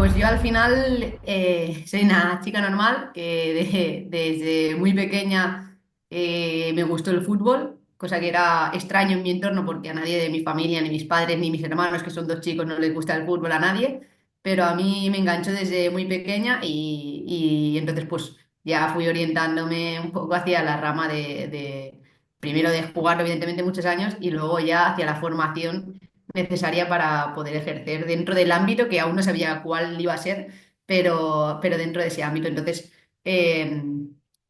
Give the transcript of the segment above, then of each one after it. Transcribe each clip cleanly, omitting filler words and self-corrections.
Pues yo al final soy una chica normal que desde muy pequeña me gustó el fútbol, cosa que era extraño en mi entorno porque a nadie de mi familia, ni mis padres, ni mis hermanos, que son dos chicos, no les gusta el fútbol a nadie, pero a mí me enganchó desde muy pequeña y entonces pues ya fui orientándome un poco hacia la rama primero de jugar evidentemente muchos años y luego ya hacia la formación necesaria para poder ejercer dentro del ámbito que aún no sabía cuál iba a ser, pero dentro de ese ámbito. Entonces, eh,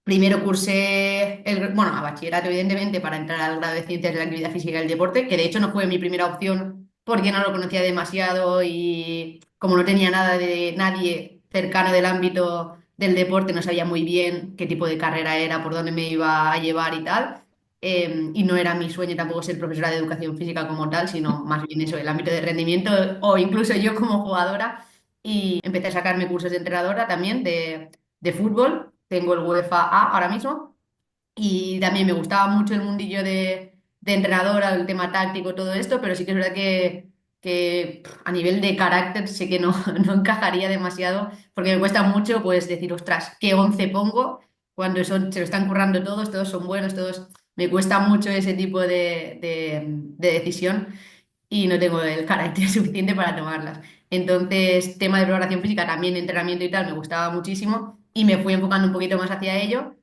primero cursé a bachillerato, evidentemente, para entrar al grado de Ciencias de la Actividad Física y el Deporte, que de hecho no fue mi primera opción porque no lo conocía demasiado y como no tenía nada de nadie cercano del ámbito del deporte, no sabía muy bien qué tipo de carrera era, por dónde me iba a llevar y tal. Y no era mi sueño tampoco ser profesora de educación física como tal, sino más bien eso, el ámbito de rendimiento o incluso yo como jugadora. Y empecé a sacarme cursos de entrenadora también de fútbol. Tengo el UEFA A ahora mismo. Y también me gustaba mucho el mundillo de entrenadora, el tema táctico, todo esto, pero sí que es verdad que a nivel de carácter sé que no, no encajaría demasiado, porque me cuesta mucho pues decir, ostras, ¿qué 11 pongo? Cuando se lo están currando todos, todos son buenos, todos... Me cuesta mucho ese tipo de decisión y no tengo el carácter suficiente para tomarlas. Entonces, tema de preparación física, también entrenamiento y tal, me gustaba muchísimo y me fui enfocando un poquito más hacia ello.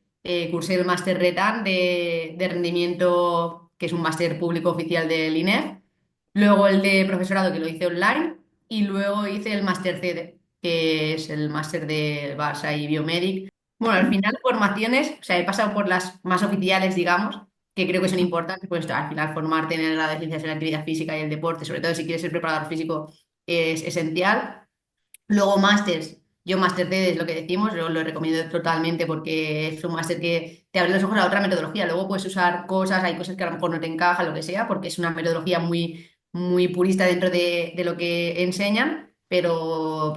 Cursé el máster RETAN de rendimiento, que es un máster público oficial del INEF, luego el de profesorado, que lo hice online, y luego hice el máster CEDE, que es el máster de Barça y Biomedic. Bueno, al final formaciones, o sea, he pasado por las más oficiales, digamos, que creo que son importantes, pues al final formarte en el grado de ciencias de la actividad física y el deporte, sobre todo si quieres ser preparador físico, es esencial. Luego másters, yo máster D es lo que decimos, yo lo recomiendo totalmente porque es un máster que te abre los ojos a otra metodología. Luego puedes usar cosas, hay cosas que a lo mejor no te encajan, lo que sea, porque es una metodología muy purista dentro de lo que enseñan, pero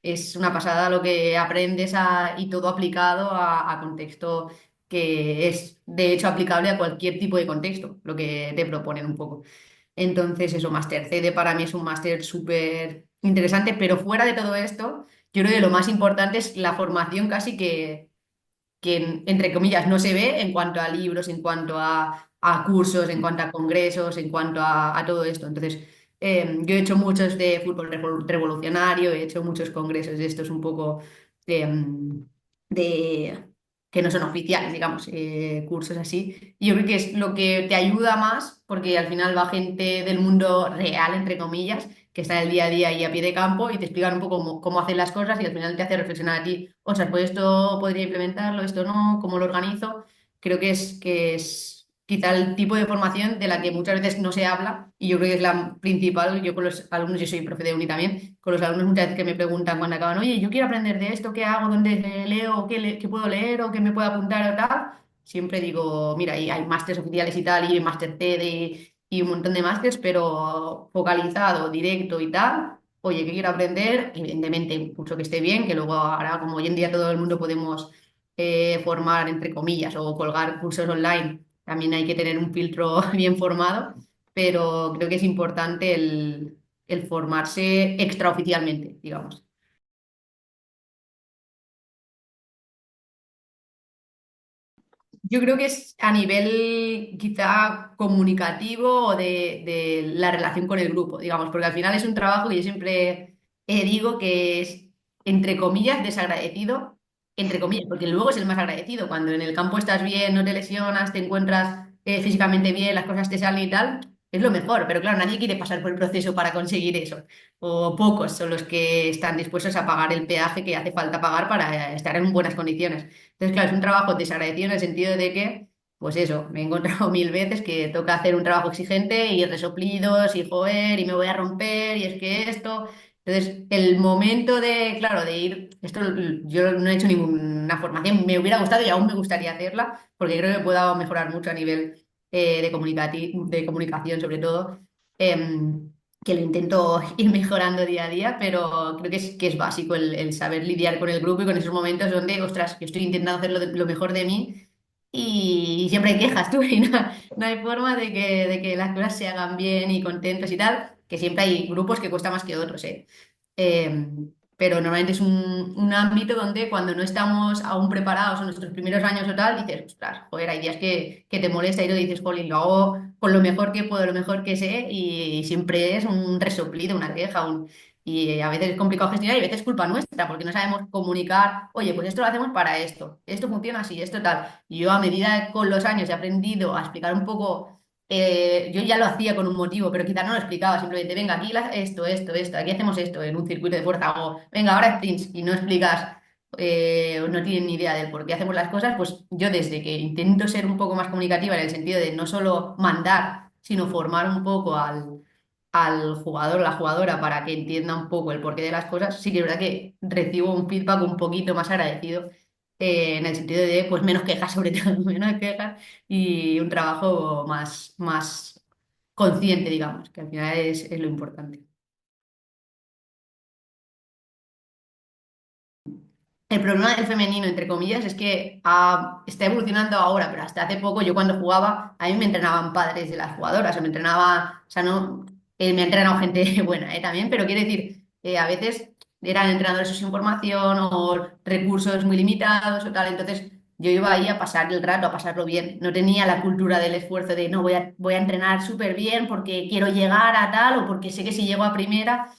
es una pasada lo que aprendes y todo aplicado a contexto que es de hecho aplicable a cualquier tipo de contexto, lo que te proponen un poco. Entonces, eso, máster CD para mí es un máster súper interesante, pero fuera de todo esto, yo creo que lo más importante es la formación casi que entre comillas, no se ve en cuanto a libros, en cuanto a cursos, en cuanto a congresos, en cuanto a todo esto. Entonces, yo he hecho muchos de fútbol revolucionario, he hecho muchos congresos de estos un poco de que no son oficiales, digamos, cursos así. Y yo creo que es lo que te ayuda más, porque al final va gente del mundo real, entre comillas, que está en el día a día y a pie de campo y te explican un poco cómo hacen las cosas y al final te hace reflexionar a ti, o sea, pues esto podría implementarlo, esto no, cómo lo organizo. Creo que es quizá el tipo de formación de la que muchas veces no se habla y yo creo que es la principal. Yo con los alumnos, yo soy profe de uni también, con los alumnos muchas veces que me preguntan cuando acaban, oye, yo quiero aprender de esto, ¿qué hago? ¿Dónde leo? ¿Qué puedo leer o qué me puedo apuntar o tal? Siempre digo, mira, y hay másteres oficiales y tal, y máster TED y un montón de másteres, pero focalizado, directo y tal. Oye, que quiero aprender, evidentemente un curso que esté bien, que luego ahora, como hoy en día todo el mundo podemos formar, entre comillas, o colgar cursos online, también hay que tener un filtro bien formado, pero creo que es importante el formarse extraoficialmente, digamos. Yo creo que es a nivel quizá comunicativo o de la relación con el grupo, digamos, porque al final es un trabajo que yo siempre digo que es, entre comillas, desagradecido, entre comillas, porque luego es el más agradecido. Cuando en el campo estás bien, no te lesionas, te encuentras físicamente bien, las cosas te salen y tal, es lo mejor, pero claro, nadie quiere pasar por el proceso para conseguir eso, o pocos son los que están dispuestos a pagar el peaje que hace falta pagar para estar en buenas condiciones. Entonces, claro, es un trabajo desagradecido en el sentido de que, pues eso, me he encontrado mil veces que toca hacer un trabajo exigente y resoplidos y joder, y me voy a romper, y es que esto. Entonces, el momento de, claro, de ir, esto yo no he hecho ninguna formación, me hubiera gustado y aún me gustaría hacerla, porque creo que puedo mejorar mucho a nivel de comunicación, sobre todo. em, que lo intento ir mejorando día a día, pero creo que es básico el saber lidiar con el grupo y con esos momentos donde, ostras, yo estoy intentando hacer lo mejor de mí y siempre hay quejas tú y no hay forma de que las cosas se hagan bien y contentos y tal, que siempre hay grupos que cuesta más que otros, ¿eh? Eh, pero normalmente es un ámbito donde cuando no estamos aún preparados en nuestros primeros años o tal, dices, ostras, joder, hay días que te molesta y lo dices, jolín, lo hago con lo mejor que puedo, lo mejor que sé, y siempre es un resoplido, una queja, y a veces es complicado gestionar y a veces es culpa nuestra, porque no sabemos comunicar, oye, pues esto lo hacemos para esto funciona así, esto tal. Y yo a medida con los años he aprendido a explicar un poco yo ya lo hacía con un motivo, pero quizás no lo explicaba, simplemente, venga, aquí esto, aquí hacemos esto en un circuito de fuerza, o venga, ahora sprints, y no explicas, o no tienen ni idea del por qué hacemos las cosas, pues yo desde que intento ser un poco más comunicativa en el sentido de no solo mandar, sino formar un poco al jugador o la jugadora para que entienda un poco el porqué de las cosas, sí que es verdad que recibo un feedback un poquito más agradecido en el sentido de pues menos quejas, sobre todo, menos quejas y un trabajo más consciente, digamos, que al final es lo importante. El problema del femenino, entre comillas, es que está evolucionando ahora, pero hasta hace poco, yo cuando jugaba, a mí me entrenaban padres de las jugadoras, o me entrenaba, o sea, no, me ha entrenado gente buena, también, pero quiere decir, a veces eran entrenadores sin formación o recursos muy limitados o tal, entonces yo iba ahí a pasar el rato, a pasarlo bien, no tenía la cultura del esfuerzo de, no, voy a entrenar súper bien porque quiero llegar a tal o porque sé que si llego a primera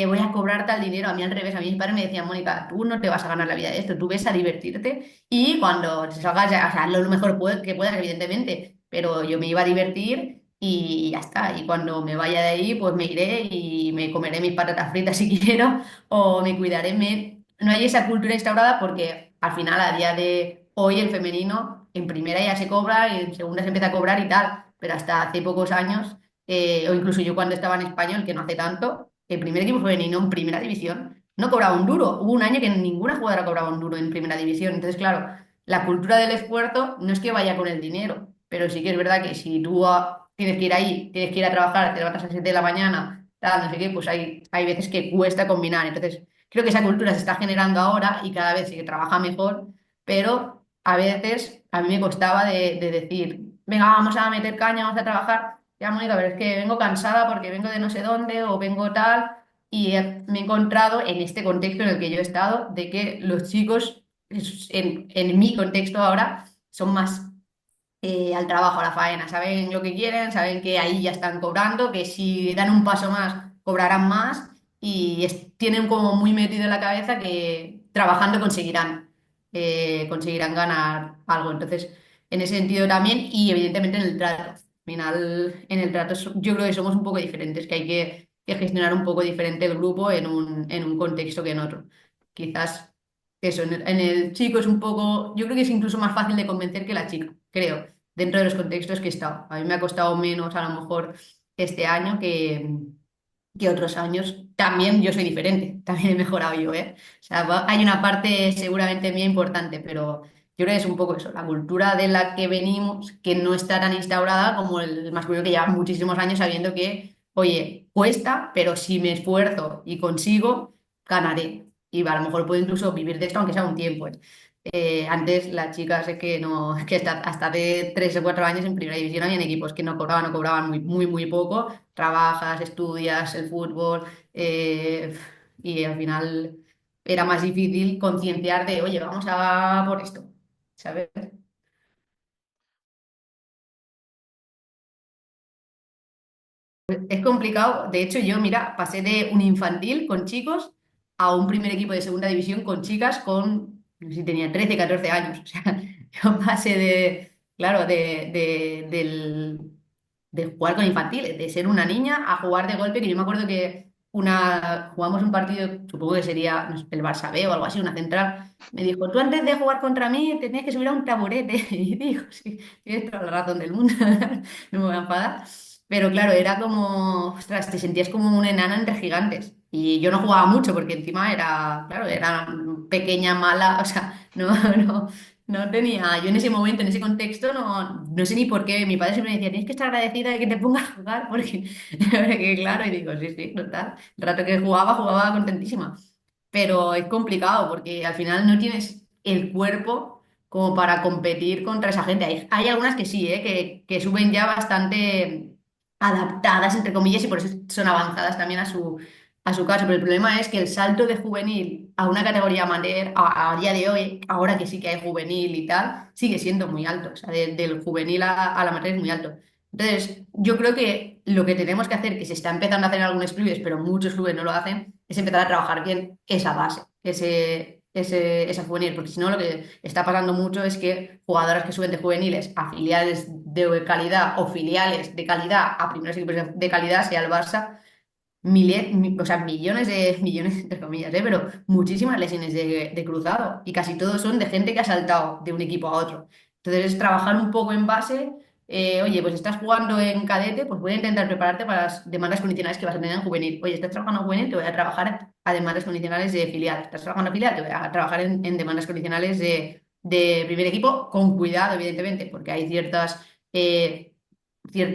voy a cobrar tal dinero. A mí al revés, a mí mis padres me decían, Mónica, tú no te vas a ganar la vida de esto, tú ves a divertirte y cuando te salgas, o sea, lo mejor que puedas, evidentemente, pero yo me iba a divertir y ya está. Y cuando me vaya de ahí, pues me iré y me comeré mis patatas fritas si quiero o me cuidaré. No hay esa cultura instaurada porque al final, a día de hoy, el femenino en primera ya se cobra y en segunda se empieza a cobrar y tal, pero hasta hace pocos años o incluso yo cuando estaba en español, que no hace tanto, el primer equipo femenino en primera división no cobraba un duro. Hubo un año que ninguna jugadora cobraba un duro en primera división. Entonces, claro, la cultura del esfuerzo no es que vaya con el dinero, pero sí que es verdad que si tú tienes que ir ahí, tienes que ir a trabajar, te levantas a las 7 de la mañana, tal, no sé qué, pues hay veces que cuesta combinar. Entonces, creo que esa cultura se está generando ahora y cada vez se trabaja mejor, pero a veces a mí me costaba de decir, venga, vamos a meter caña, vamos a trabajar. Ya, Mónica, pero es que vengo cansada porque vengo de no sé dónde o vengo tal y me he encontrado en este contexto en el que yo he estado de que los chicos, en mi contexto ahora, son más al trabajo, a la faena, saben lo que quieren, saben que ahí ya están cobrando, que si dan un paso más, cobrarán más y tienen como muy metido en la cabeza que trabajando conseguirán ganar algo. Entonces, en ese sentido también y evidentemente en el trato. Al final, en el trato yo creo que somos un poco diferentes, que hay que gestionar un poco diferente el grupo en un contexto que en otro. Quizás eso, en el chico es un poco, yo creo que es incluso más fácil de convencer que la chica, creo dentro de los contextos que he estado. A mí me ha costado menos a lo mejor este año que otros años. También yo soy diferente, también he mejorado yo, ¿eh? O sea, hay una parte seguramente mía importante, pero yo creo que es un poco eso, la cultura de la que venimos, que no está tan instaurada como el masculino que lleva muchísimos años sabiendo que, oye, cuesta, pero si me esfuerzo y consigo, ganaré. Y a lo mejor puedo incluso vivir de esto, aunque sea un tiempo. Antes las chicas es que no, que hasta de 3 o 4 años en primera división habían equipos que no cobraban muy, muy, muy poco. Trabajas, estudias el fútbol y al final era más difícil concienciar de, oye, vamos a por esto, ¿sabes? Es complicado. De hecho, yo, mira, pasé de un infantil con chicos a un primer equipo de segunda división con chicas con, no sé si tenía 13 14 años. O sea, yo pasé claro, de jugar con infantiles, de ser una niña a jugar de golpe, que yo me acuerdo que jugamos un partido, supongo que sería no sé, el Barça B o algo así, una central. Me dijo, tú antes de jugar contra mí te tenías que subir a un taburete. Y digo, sí, tienes toda la razón del mundo, no me voy a enfadar. Pero claro, era como, ostras, te sentías como una enana entre gigantes. Y yo no jugaba mucho porque encima era, claro, era pequeña, mala, o sea, no, no, no tenía, yo en ese momento, en ese contexto, no sé ni por qué. Mi padre siempre me decía, tienes que estar agradecida de que te pongas a jugar, porque claro, y digo, sí, sí, total. El rato que jugaba contentísima. Pero es complicado porque al final no tienes el cuerpo como para competir contra esa gente. Hay algunas que sí, que suben ya bastante adaptadas, entre comillas, y por eso son avanzadas también a su caso, pero el problema es que el salto de juvenil a una categoría amateur, a día de hoy, ahora que sí que hay juvenil y tal, sigue siendo muy alto. O sea, del juvenil al amateur es muy alto. Entonces, yo creo que lo que tenemos que hacer, que se está empezando a hacer en algunos clubes, pero muchos clubes no lo hacen, es empezar a trabajar bien esa base, esa juvenil, porque si no, lo que está pasando mucho es que jugadoras que suben de juveniles a filiales de calidad o filiales de calidad a primeros equipos de calidad, sea el Barça o sea, millones, entre comillas, pero muchísimas lesiones de cruzado y casi todos son de gente que ha saltado de un equipo a otro. Entonces es trabajar un poco en base, oye, pues estás jugando en cadete, pues voy a intentar prepararte para las demandas condicionales que vas a tener en juvenil. Oye, estás trabajando en juvenil, te voy a trabajar a demandas condicionales de filial. Estás trabajando en filial, te voy a trabajar en demandas condicionales de primer equipo, con cuidado, evidentemente, porque hay ciertos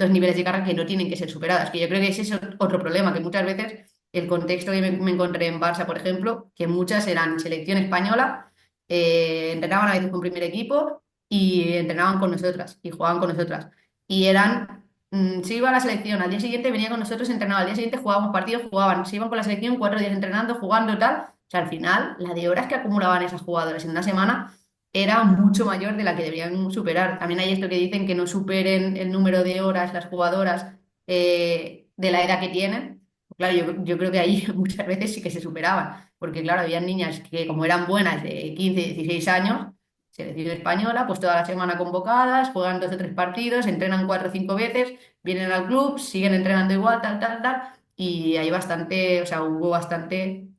niveles de carga que no tienen que ser superadas. Que yo creo que ese es otro problema, que muchas veces el contexto que me encontré en Barça, por ejemplo, que muchas eran selección española, entrenaban a veces con primer equipo y entrenaban con nosotras y jugaban con nosotras. Y eran, se iba a la selección, al día siguiente venía con nosotros, entrenaba, al día siguiente jugábamos partidos, jugaban, se iban con la selección 4 días entrenando, jugando tal. O sea, al final, la de horas que acumulaban esas jugadoras en una semana era mucho mayor de la que deberían superar. También hay esto que dicen que no superen el número de horas las jugadoras de la edad que tienen. Claro, yo creo que ahí muchas veces sí que se superaban, porque claro, había niñas que como eran buenas de 15 16 años, selección española, pues toda la semana convocadas, juegan 2 o 3 partidos, entrenan 4 o 5 veces, vienen al club, siguen entrenando igual, tal, tal, tal, y hay bastante, o sea, hubo bastante,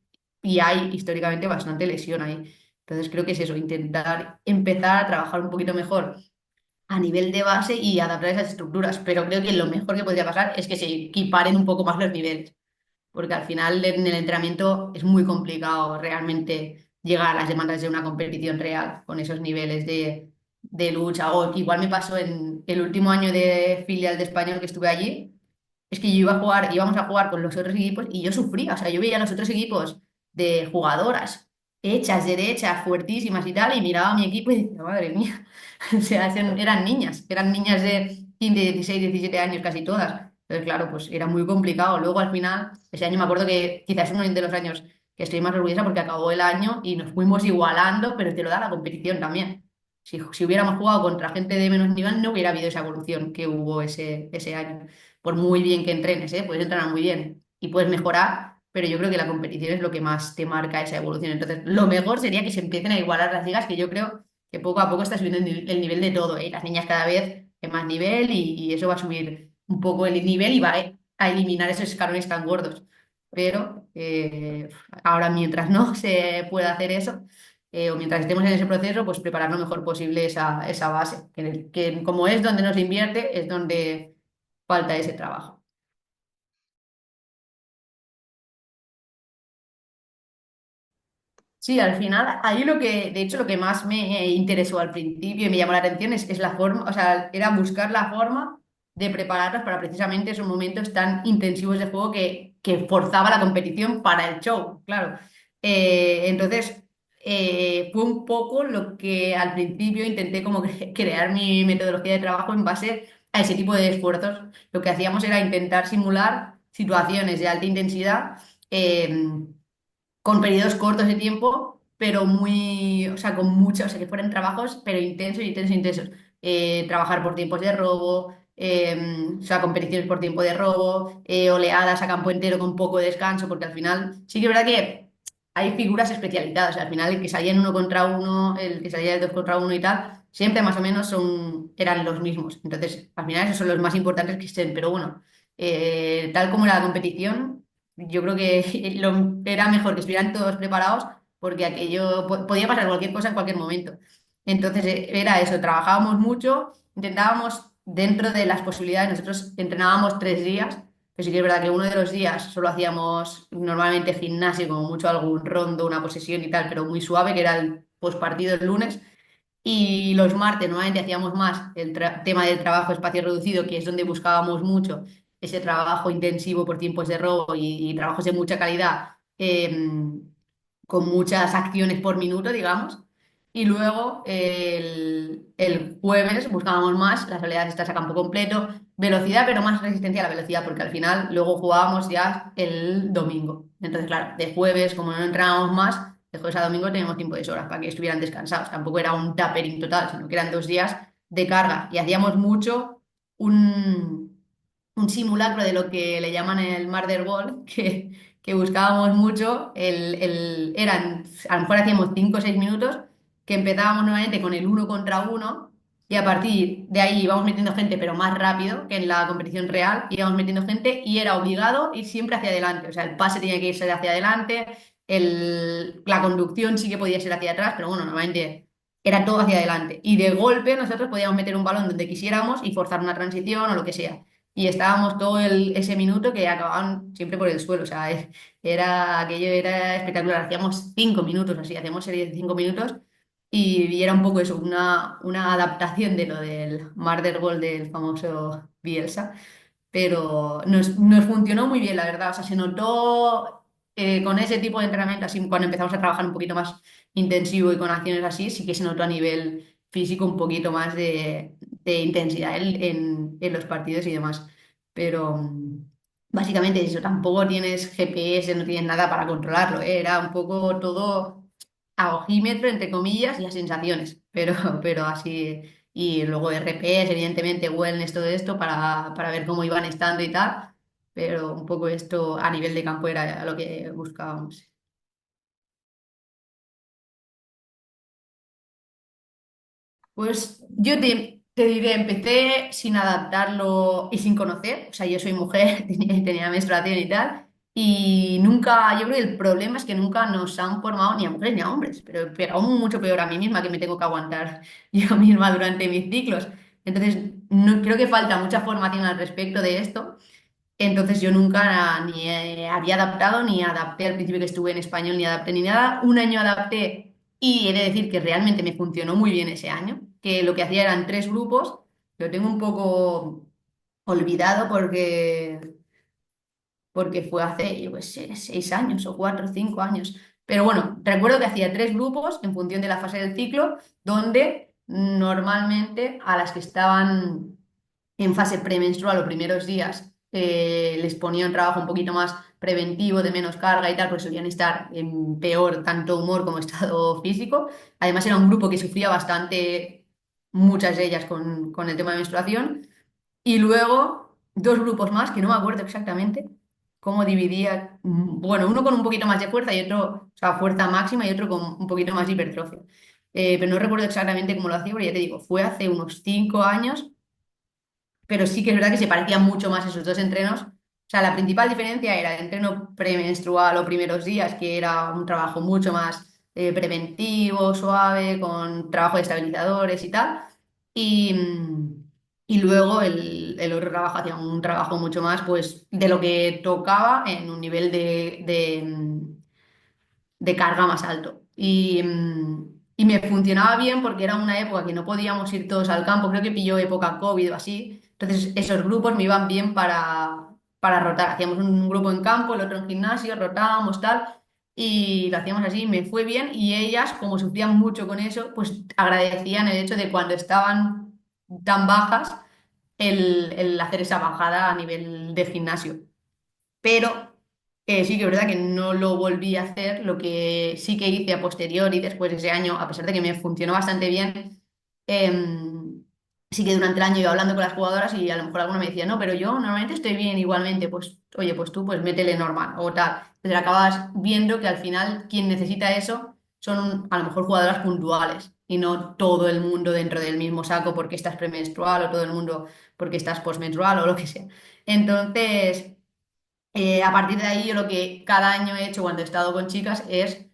y hay históricamente bastante lesión ahí. Entonces creo que es eso, intentar empezar a trabajar un poquito mejor a nivel de base y adaptar esas estructuras. Pero creo que lo mejor que podría pasar es que se equiparen un poco más los niveles, porque al final en el entrenamiento es muy complicado realmente llegar a las demandas de una competición real con esos niveles de lucha. O igual me pasó en el último año de filial de español que estuve allí, es que yo iba a jugar, íbamos a jugar con los otros equipos y yo sufría, o sea, yo veía a los otros equipos de jugadoras hechas, derechas, fuertísimas y tal, y miraba a mi equipo y decía, madre mía, o sea, eran niñas de 15 16 17 años casi todas. Entonces, claro, pues era muy complicado. Luego, al final, ese año me acuerdo que quizás es uno de los años que estoy más orgullosa porque acabó el año y nos fuimos igualando, pero te lo da la competición también. Si hubiéramos jugado contra gente de menos nivel, no hubiera habido esa evolución que hubo ese año. Por muy bien que entrenes, ¿eh? Puedes entrenar muy bien y puedes mejorar, pero yo creo que la competición es lo que más te marca esa evolución. Entonces, lo mejor sería que se empiecen a igualar las ligas, que yo creo que poco a poco está subiendo el nivel de todo, ¿eh? Las niñas cada vez en más nivel y eso va a subir un poco el nivel y va a eliminar esos escalones tan gordos. Pero ahora, mientras no se pueda hacer eso, o mientras estemos en ese proceso, pues preparar lo mejor posible esa base, que como es donde nos invierte, es donde falta ese trabajo. Sí, al final, ahí de hecho, lo que más me interesó al principio y me llamó la atención es la forma, o sea, era buscar la forma de prepararlas para precisamente esos momentos tan intensivos de juego que forzaba la competición para el show, claro. Entonces, fue un poco lo que al principio intenté como crear mi metodología de trabajo en base a ese tipo de esfuerzos. Lo que hacíamos era intentar simular situaciones de alta intensidad. Con periodos cortos de tiempo, pero muy, o sea, con mucho, o sea, que fueran trabajos, pero intensos, intensos, intensos. Trabajar por tiempos de robo, o sea, competiciones por tiempo de robo, oleadas a campo entero con poco descanso, porque al final sí que es verdad que hay figuras especializadas. Al final, el que salía en uno contra uno, el que salía de dos contra uno y tal, siempre más o menos eran los mismos. Entonces, al final, esos son los más importantes que estén. Pero bueno, tal como era la competición. Yo creo que era mejor que estuvieran todos preparados porque aquello podía pasar cualquier cosa en cualquier momento. Entonces era eso, trabajábamos mucho, intentábamos dentro de las posibilidades, nosotros entrenábamos 3 días, pero sí que es verdad que uno de los días solo hacíamos normalmente gimnasio, como mucho algún rondo, una posesión y tal, pero muy suave, que era el postpartido el lunes. Y los martes normalmente hacíamos más el tema del trabajo espacio reducido, que es donde buscábamos mucho ese trabajo intensivo por tiempos de robo y trabajos de mucha calidad, con muchas acciones por minuto, digamos. Y luego el jueves buscábamos más las oleadas estas a campo completo, velocidad, pero más resistencia a la velocidad, porque al final luego jugábamos ya el domingo. Entonces, claro, de jueves, como no entrábamos más, de jueves a domingo teníamos tiempo de sobra para que estuvieran descansados. Tampoco era un tapering total, sino que eran 2 días de carga y hacíamos mucho un, un simulacro de lo que le llaman el Murder Ball, que buscábamos mucho. A lo mejor hacíamos 5 o 6 minutos, que empezábamos nuevamente con el uno contra uno y a partir de ahí íbamos metiendo gente, pero más rápido que en la competición real, íbamos metiendo gente y era obligado ir siempre hacia adelante. O sea, el pase tenía que irse hacia adelante, la conducción sí que podía ser hacia atrás, pero bueno, normalmente era todo hacia adelante. Y de golpe nosotros podíamos meter un balón donde quisiéramos y forzar una transición o lo que sea. Y estábamos todo ese minuto que acababan siempre por el suelo. O sea, aquello era espectacular. Hacíamos 5 minutos así, hacíamos series de 5 minutos y era un poco eso, una adaptación de lo del Mar del Gol del famoso Bielsa, pero nos funcionó muy bien, la verdad. O sea, se notó con ese tipo de entrenamiento, así cuando empezamos a trabajar un poquito más intensivo y con acciones así, sí que se notó a nivel físico un poquito más de intensidad en los partidos y demás. Pero básicamente eso, tampoco tienes GPS, no tienes nada para controlarlo, ¿eh? Era un poco todo a ojímetro, entre comillas, y a sensaciones, pero así. Y luego RPs, evidentemente, wellness, todo esto para ver cómo iban estando y tal. Pero un poco esto a nivel de campo era lo que buscábamos. Pues yo te diré, empecé sin adaptarlo y sin conocer, o sea, yo soy mujer, tenía menstruación y tal, y nunca, yo creo que el problema es que nunca nos han formado ni a mujeres ni a hombres, pero aún mucho peor a mí misma que me tengo que aguantar yo misma durante mis ciclos. Entonces, no, creo que falta mucha formación al respecto de esto. Entonces yo nunca ni había adaptado, ni adapté al principio que estuve en español, ni adapté ni nada. Un año adapté y he de decir que realmente me funcionó muy bien ese año, que lo que hacía eran 3 grupos. Lo tengo un poco olvidado porque fue hace, yo qué sé, 6 años o 4 o 5 años. Pero bueno, recuerdo que hacía 3 grupos en función de la fase del ciclo, donde normalmente a las que estaban en fase premenstrual los primeros días les ponía un trabajo un poquito más preventivo, de menos carga y tal, porque solían estar en peor tanto humor como estado físico. Además era un grupo que sufría bastante, muchas de ellas con el tema de menstruación. Y luego 2 grupos más, que no me acuerdo exactamente cómo dividía. Bueno, uno con un poquito más de fuerza y otro, o sea, fuerza máxima y otro con un poquito más de hipertrofia. Pero no recuerdo exactamente cómo lo hacía, pero ya te digo, fue hace unos 5 años, pero sí que es verdad que se parecían mucho más esos dos entrenos. O sea, la principal diferencia era el entreno premenstrual o primeros días, que era un trabajo mucho más preventivo, suave, con trabajo de estabilizadores y tal. Y, y luego el otro trabajo hacía un trabajo mucho más, pues, de lo que tocaba en un nivel de carga más alto. Y me funcionaba bien porque era una época que no podíamos ir todos al campo, creo que pilló época COVID o así. Entonces esos grupos me iban bien para rotar. Hacíamos un grupo en campo, el otro en gimnasio, rotábamos tal. Y lo hacíamos así, me fue bien y ellas, como sufrían mucho con eso, pues agradecían el hecho de cuando estaban tan bajas el hacer esa bajada a nivel de gimnasio. Pero sí que es verdad que no lo volví a hacer. Lo que sí que hice a posteriori, después de ese año, a pesar de que me funcionó bastante bien, sí que durante el año iba hablando con las jugadoras y a lo mejor alguna me decía, no, pero yo normalmente estoy bien igualmente, pues oye, pues tú pues métele normal o tal. Entonces acabas viendo que al final quien necesita eso son a lo mejor jugadoras puntuales y no todo el mundo dentro del mismo saco porque estás premenstrual o todo el mundo porque estás postmenstrual o lo que sea. Entonces... a partir de ahí, yo lo que cada año he hecho cuando he estado con chicas es,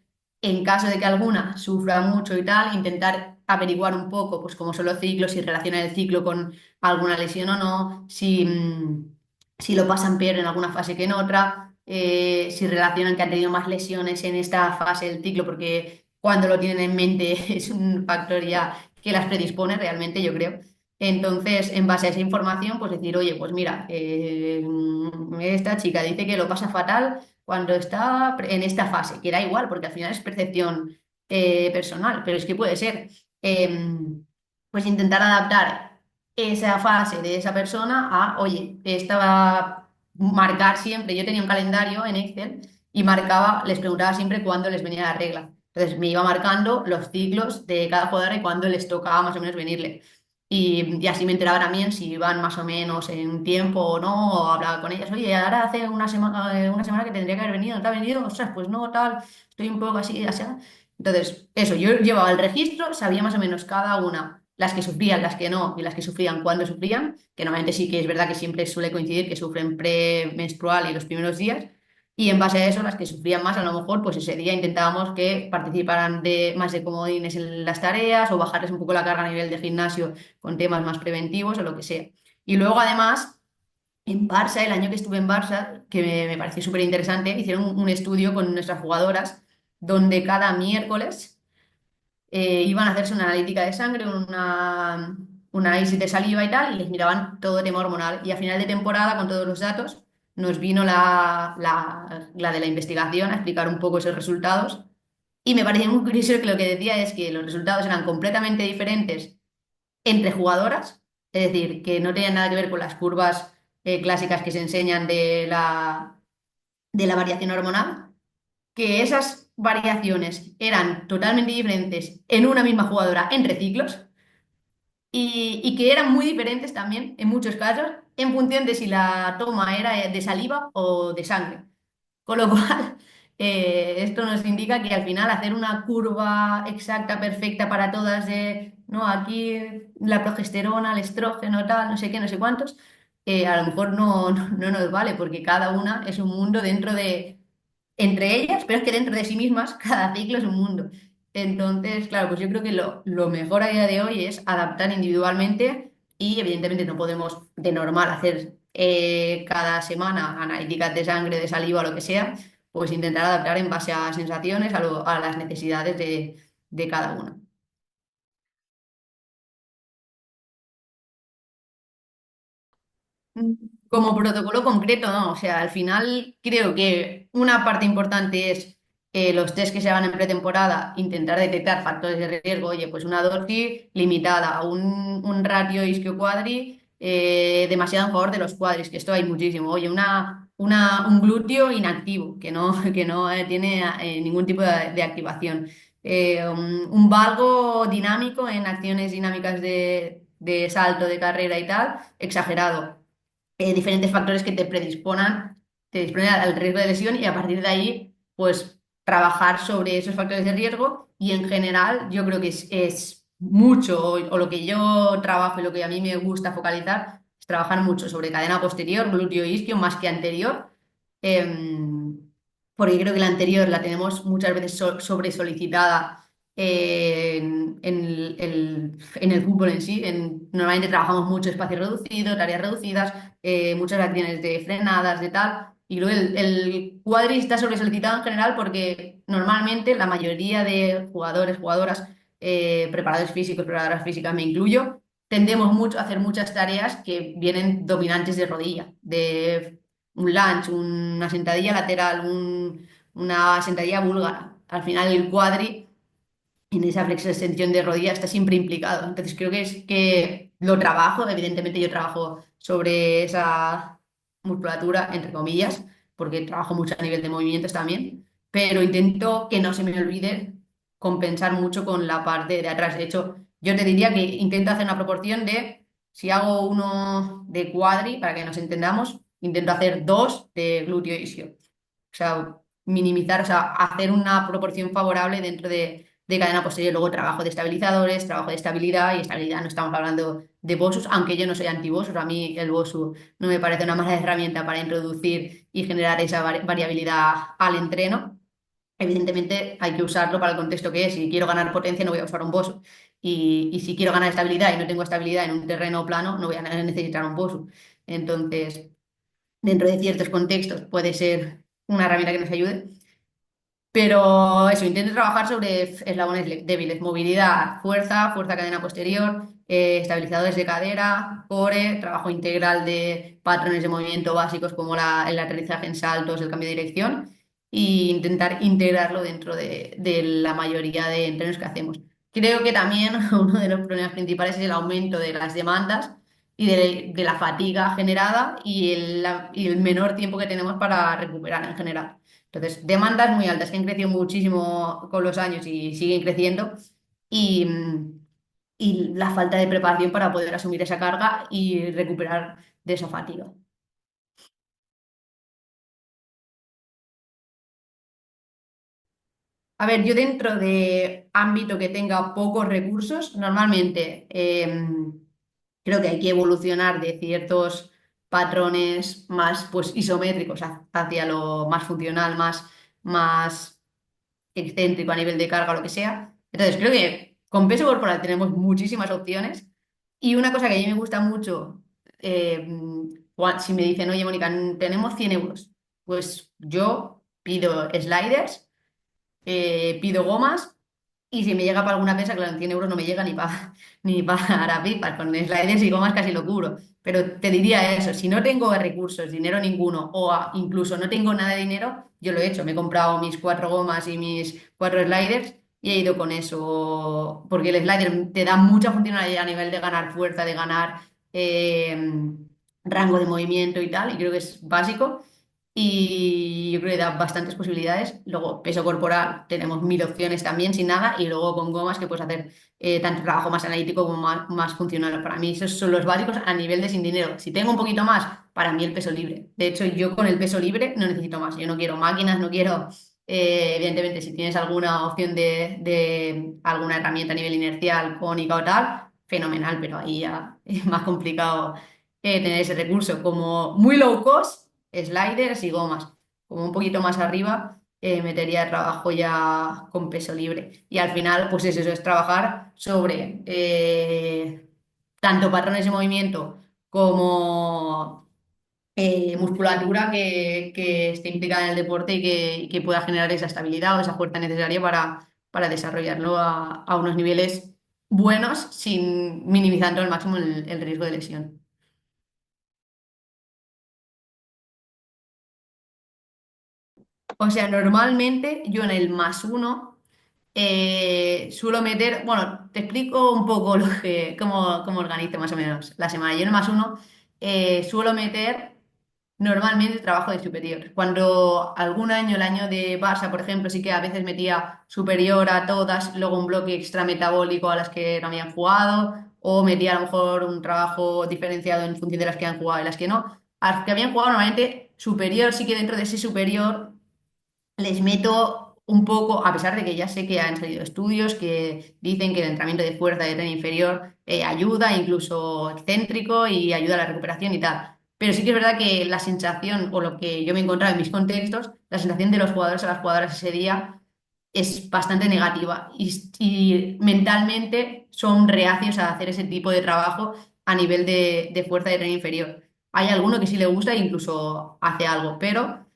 en caso de que alguna sufra mucho y tal, intentar averiguar un poco, pues cómo son los ciclos, si relacionan el ciclo con alguna lesión o no, si lo pasan peor en alguna fase que en otra, si relacionan que han tenido más lesiones en esta fase del ciclo, porque cuando lo tienen en mente es un factor ya que las predispone realmente, yo creo. Entonces, en base a esa información, pues decir, oye, pues mira, esta chica dice que lo pasa fatal cuando está en esta fase, que da igual, porque al final es percepción personal, pero es que puede ser. Pues intentar adaptar esa fase de esa persona a, oye, estaba marcar siempre, yo tenía un calendario en Excel y marcaba, les preguntaba siempre cuándo les venía la regla. Entonces me iba marcando los ciclos de cada jugadora y cuándo les tocaba más o menos venirle. Y así me enteraba también si iban más o menos en tiempo o no, o hablaba con ellas, oye, ahora hace una semana que tendría que haber venido, ¿no te ha venido? Ostras, pues no, tal, estoy un poco así, así. Entonces, eso, yo llevaba el registro, sabía más o menos cada una, las que sufrían, las que no, y las que sufrían cuándo sufrían, que normalmente sí que es verdad que siempre suele coincidir que sufren premenstrual y los primeros días, y en base a eso, las que sufrían más, a lo mejor, pues ese día intentábamos que participaran más de comodines en las tareas o bajarles un poco la carga a nivel de gimnasio con temas más preventivos o lo que sea. Y luego, además, en Barça, el año que estuve en Barça, que me pareció súper interesante, hicieron un estudio con nuestras jugadoras donde cada miércoles iban a hacerse una analítica de sangre, un análisis de saliva y tal, y les miraban todo tema hormonal. Y a final de temporada, con todos los datos, nos vino la de la investigación a explicar un poco esos resultados. Y me pareció muy curioso que lo que decía es que los resultados eran completamente diferentes entre jugadoras, es decir, que no tenían nada que ver con las curvas clásicas que se enseñan de la variación hormonal, que esas variaciones eran totalmente diferentes en una misma jugadora entre ciclos y que eran muy diferentes también en muchos casos en función de si la toma era de saliva o de sangre. Con lo cual, esto nos indica que al final hacer una curva exacta, perfecta para todas de, no, aquí la progesterona, el estrógeno, tal, no sé qué, no sé cuántos, a lo mejor no nos vale porque cada una es un mundo dentro de entre ellas, pero es que dentro de sí mismas cada ciclo es un mundo. Entonces, claro, pues yo creo que lo mejor a día de hoy es adaptar individualmente y evidentemente no podemos de normal hacer cada semana analíticas de sangre, de saliva o lo que sea, pues intentar adaptar en base a sensaciones, a las necesidades de cada uno. Como protocolo concreto, no. O sea, al final creo que una parte importante es los test que se hagan en pretemporada, intentar detectar factores de riesgo. Oye, pues una dosis limitada, un ratio isquio-cuadri demasiado en favor de los cuadris, que esto hay muchísimo. Oye, un glúteo inactivo, que no tiene ningún tipo de activación. Un valgo dinámico en acciones dinámicas de salto, de carrera y tal, exagerado diferentes factores que te predisponen al riesgo de lesión y a partir de ahí, pues trabajar sobre esos factores de riesgo y en general yo creo que es mucho, o lo que yo trabajo y lo que a mí me gusta focalizar, es trabajar mucho sobre cadena posterior, glúteo isquio, más que anterior, em, porque creo que la anterior la tenemos muchas veces sobre solicitada en el fútbol en sí. Normalmente trabajamos mucho espacio reducido, tareas reducidas, muchas acciones de frenadas, de tal. Y luego el cuadri está sobresolicitado en general porque normalmente la mayoría de jugadores, jugadoras, preparadores físicos, preparadoras físicas, me incluyo, tendemos mucho a hacer muchas tareas que vienen dominantes de rodilla, de un lunge, una sentadilla lateral, una sentadilla búlgara. Al final el cuadri en esa extensión de rodilla está siempre implicado. Entonces creo que es que lo trabajo, evidentemente yo trabajo sobre esa musculatura, entre comillas, porque trabajo mucho a nivel de movimientos también, pero intento que no se me olvide compensar mucho con la parte de atrás. De hecho, yo te diría que intento hacer una proporción de, si hago uno de cuadri, para que nos entendamos, intento hacer dos de glúteo isquio. O sea, minimizar, o sea, hacer una proporción favorable dentro de cadena posterior. Luego trabajo de estabilizadores, trabajo de estabilidad y estabilidad no estamos hablando de BOSUS, aunque yo no soy anti-BOSUS, a mí el BOSU no me parece una mala herramienta para introducir y generar esa variabilidad al entreno. Evidentemente hay que usarlo para el contexto que es. Si quiero ganar potencia no voy a usar un BOSU. Y si quiero ganar estabilidad y no tengo estabilidad en un terreno plano, no voy a necesitar un BOSU. Entonces, dentro de ciertos contextos puede ser una herramienta que nos ayude. Pero eso, intento trabajar sobre eslabones débiles, movilidad, fuerza cadena posterior, estabilizadores de cadera, core, trabajo integral de patrones de movimiento básicos como el aterrizaje en saltos, el cambio de dirección, e intentar integrarlo dentro de la mayoría de entrenos que hacemos. Creo que también uno de los problemas principales es el aumento de las demandas de la fatiga generada y el menor tiempo que tenemos para recuperar en general. Entonces, demandas muy altas que han crecido muchísimo con los años y siguen creciendo y, y la falta de preparación para poder asumir esa carga y recuperar de esa fatiga. A ver, yo dentro de ámbito que tenga pocos recursos, normalmente creo que hay que evolucionar de ciertos patrones más pues, isométricos hacia lo más funcional, más excéntrico a nivel de carga o lo que sea. Entonces, creo que con peso corporal tenemos muchísimas opciones y una cosa que a mí me gusta mucho, si me dicen, oye, Mónica, tenemos 100 euros, pues yo pido sliders, pido gomas y si me llega para alguna pesa, claro, en 100 euros no me llega ni para ni para pipas, con sliders y gomas casi lo cubro. Pero te diría eso, si no tengo recursos, dinero ninguno, o incluso no tengo nada de dinero, yo lo he hecho, me he comprado mis 4 gomas y mis 4 sliders y he ido con eso, porque el slider te da mucha funcionalidad a nivel de ganar fuerza, de ganar rango de movimiento y tal, y creo que es básico. Y yo creo que da bastantes posibilidades. Luego, peso corporal, tenemos mil opciones también sin nada. Y luego con gomas que puedes hacer tanto trabajo más analítico como más funcional. Para mí, esos son los básicos a nivel de sin dinero. Si tengo un poquito más, para mí el peso libre. De hecho, yo con el peso libre no necesito más. Yo no quiero máquinas, no quiero. Evidentemente, si tienes alguna opción de alguna herramienta a nivel inercial, cónica o tal, fenomenal, pero ahí ya es más complicado tener ese recurso. Como muy low cost sliders y gomas. Como un poquito más arriba, metería trabajo ya con peso libre. Y al final, pues eso es trabajar sobre tanto patrones de movimiento como musculatura que esté implicada en el deporte y que pueda generar esa estabilidad o esa fuerza necesaria para desarrollarlo a unos niveles buenos sin minimizando al máximo el riesgo de lesión. O sea, normalmente yo en el más uno suelo meter, bueno, te explico un poco cómo organizo más o menos la semana. Yo en el más uno suelo meter normalmente trabajo de superior. Cuando algún año, el año de Barça, por ejemplo, sí que a veces metía superior a todas, luego un bloque extra metabólico a las que no habían jugado, o metía a lo mejor un trabajo diferenciado en función de las que han jugado y las que no. A las que habían jugado normalmente superior, sí que dentro de ese superior les meto un poco, a pesar de que ya sé que han salido estudios que dicen que el entrenamiento de fuerza de tren inferior ayuda, incluso excéntrico, y ayuda a la recuperación y tal. Pero sí que es verdad que la sensación, o lo que yo me he encontrado en mis contextos, la sensación de los jugadores a las jugadoras ese día es bastante negativa y mentalmente son reacios a hacer ese tipo de trabajo a nivel de fuerza de tren inferior. Hay alguno que sí le gusta e incluso hace algo, pero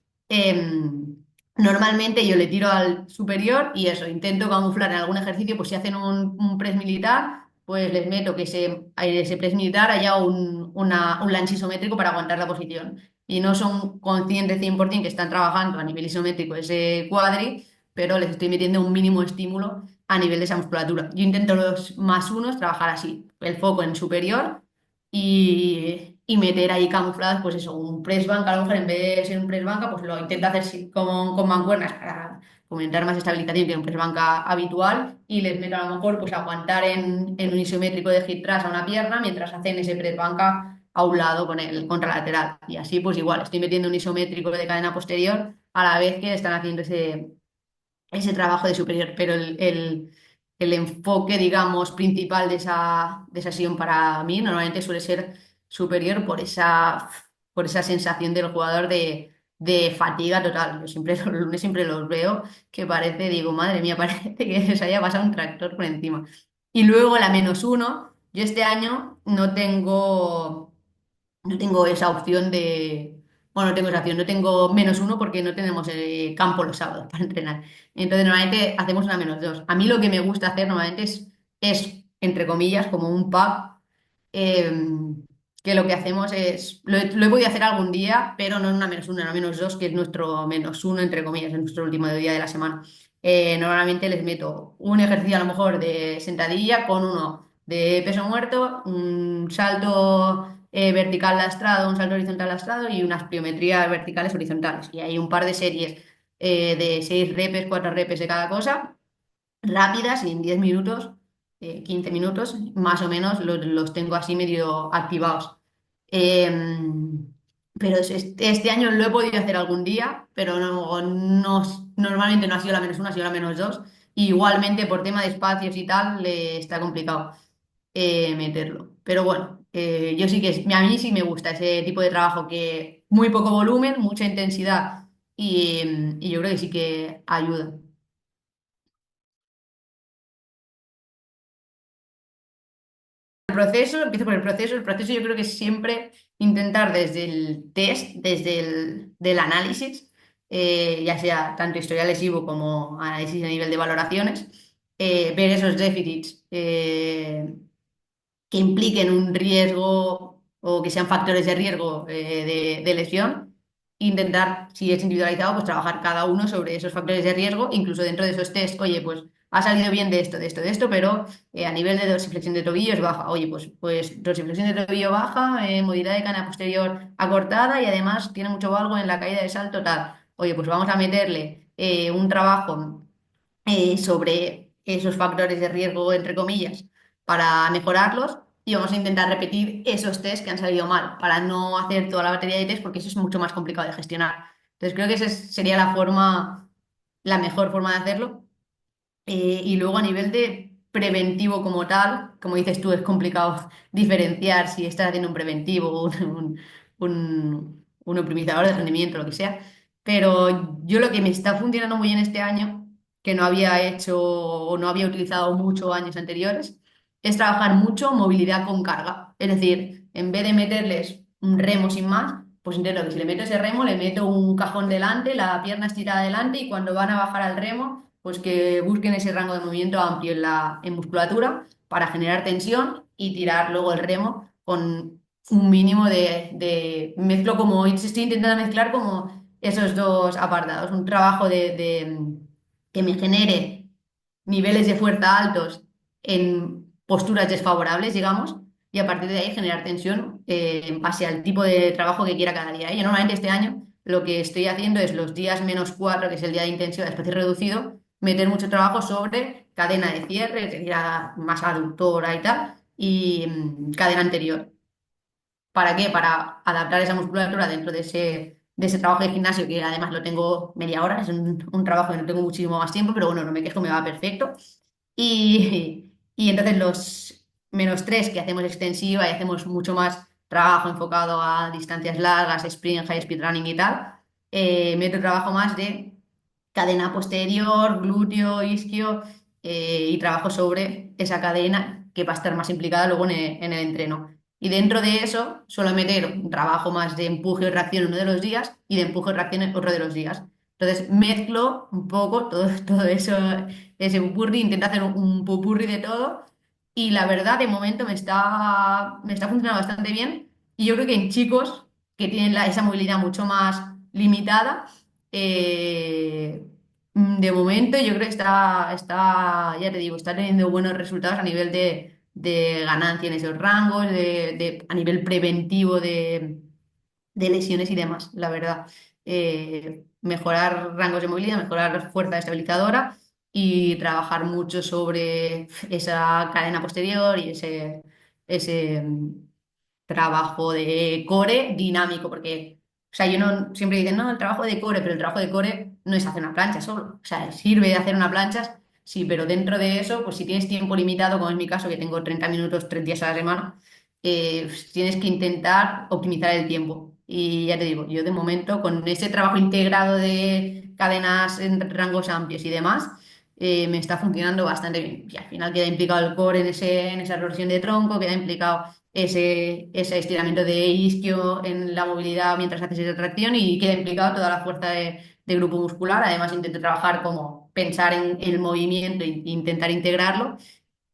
normalmente yo le tiro al superior y eso, intento camuflar en algún ejercicio, pues si hacen un press militar, pues les meto que en ese press militar haya un lunge isométrico para aguantar la posición. Y no son conscientes 100% que están trabajando a nivel isométrico ese cuadri, pero les estoy metiendo un mínimo estímulo a nivel de esa musculatura. Yo intento los más unos trabajar así, el foco en superior y meter ahí camuflados, pues eso, un press banca, a lo mejor en vez de ser un press banca, pues lo intento hacer con mancuernas para fomentar más estabilización que un press banca habitual y les meto a lo mejor pues aguantar en un isométrico de hip thrust a una pierna mientras hacen ese press banca a un lado con el contralateral. Y así pues igual, estoy metiendo un isométrico de cadena posterior a la vez que están haciendo ese trabajo de superior, pero el enfoque, digamos, principal de esa sesión para mí normalmente suele ser superior por esa sensación del jugador de fatiga total. Yo siempre los lunes siempre los veo que parece, digo, madre mía, parece que se haya pasado un tractor por encima. Y luego la menos uno, yo este año no tengo esa opción bueno, no tengo esa opción, no tengo menos uno porque no tenemos campo los sábados para entrenar. Entonces, normalmente hacemos una menos dos. A mí lo que me gusta hacer normalmente es entre comillas, como un pub, eh, que lo que hacemos lo he podido hacer algún día, pero no en una menos uno, en una menos dos, que es nuestro menos uno, entre comillas, es nuestro último día de la semana. Normalmente les meto un ejercicio a lo mejor de sentadilla con uno de peso muerto, un salto vertical lastrado, un salto horizontal lastrado y unas pliometrías verticales horizontales. Y hay un par de series de 6 repes, 4 repes de cada cosa, rápidas y en 10 minutos, 15 minutos, más o menos, los tengo así medio activados. Em, pero este año lo he podido hacer algún día, pero normalmente no ha sido la menos uno, ha sido la menos dos. Y igualmente por tema de espacios y tal, está complicado meterlo. Pero bueno, yo sí que a mí sí me gusta ese tipo de trabajo que muy poco volumen, mucha intensidad y yo creo que sí que ayuda. Empiezo por el proceso. El proceso yo creo que es siempre intentar desde el test, desde el del análisis, ya sea tanto historial lesivo como análisis a nivel de valoraciones, ver esos déficits que impliquen un riesgo o que sean factores de riesgo de lesión. Intentar, si es individualizado, pues trabajar cada uno sobre esos factores de riesgo, incluso dentro de esos test, oye, pues ha salido bien de esto, de esto, de esto, pero a nivel de dorsiflexión de tobillo es baja. Oye, pues dorsiflexión de tobillo baja, movilidad de cadena posterior acortada y además tiene mucho valgo en la caída de salto tal. Oye, pues vamos a meterle un trabajo sobre esos factores de riesgo, entre comillas, para mejorarlos y vamos a intentar repetir esos test que han salido mal, para no hacer toda la batería de test porque eso es mucho más complicado de gestionar. Entonces creo que esa sería la mejor forma de hacerlo. Y luego a nivel de preventivo como tal, como dices tú, es complicado diferenciar si estás haciendo un preventivo, un optimizador de rendimiento, lo que sea. Pero yo lo que me está funcionando muy bien este año, que no había hecho o no había utilizado mucho años anteriores, es trabajar mucho movilidad con carga. Es decir, en vez de meterles un remo sin más, pues intento que si le meto ese remo, le meto un cajón delante, la pierna estirada adelante y cuando van a bajar al remo pues que busquen ese rango de movimiento amplio en musculatura para generar tensión y tirar luego el remo con un mínimo mezclo como, estoy intentando mezclar como esos dos apartados, un trabajo que me genere niveles de fuerza altos en posturas desfavorables, digamos, y a partir de ahí generar tensión en base al tipo de trabajo que quiera cada día. Yo normalmente este año lo que estoy haciendo es los días -4, que es el día de intensidad de espacio reducido, meter mucho trabajo sobre cadena de cierre, es decir, más aductora y tal, y cadena anterior. ¿Para qué? Para adaptar esa musculatura dentro de ese trabajo de gimnasio, que además lo tengo media hora, es un trabajo que no tengo muchísimo más tiempo, pero bueno, no me quejo, me va perfecto. Y entonces los -3 que hacemos extensiva y hacemos mucho más trabajo enfocado a distancias largas, sprint, high speed running y tal, meto trabajo más de cadena posterior, glúteo, isquio y trabajo sobre esa cadena que va a estar más implicada luego en el entreno. Y dentro de eso suelo meter un trabajo más de empuje y reacción uno de los días y de empuje y reacción otro de los días. Entonces mezclo un poco todo eso, ese pupurri, intento hacer un pupurri de todo y la verdad de momento me está funcionando bastante bien y yo creo que en chicos que tienen esa movilidad mucho más limitada, de momento yo creo que ya te digo, está teniendo buenos resultados a nivel de ganancia en esos rangos, a nivel preventivo de lesiones y demás, la verdad. Mejorar rangos de movilidad, mejorar fuerza estabilizadora y trabajar mucho sobre esa cadena posterior y ese trabajo de core dinámico, porque, o sea, yo no, siempre dicen, no, el trabajo de core, pero el trabajo de core no es hacer una plancha solo, o sea, sirve de hacer una plancha, sí, pero dentro de eso, pues si tienes tiempo limitado, como es mi caso, que tengo 30 minutos, 3 días a la semana, pues tienes que intentar optimizar el tiempo. Y ya te digo, yo de momento, con ese trabajo integrado de cadenas en rangos amplios y demás, me está funcionando bastante bien. Y al final queda implicado el core en esa erosión de tronco, queda implicado ese estiramiento de isquio en la movilidad mientras haces esa tracción y queda implicado toda la fuerza de grupo muscular. Además, intento trabajar como pensar en el movimiento e intentar integrarlo.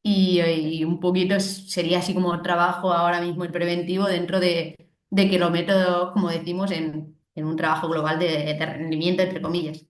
Y un poquito sería así como trabajo ahora mismo el preventivo dentro de que lo meto, como decimos, en un trabajo global de rendimiento, entre comillas.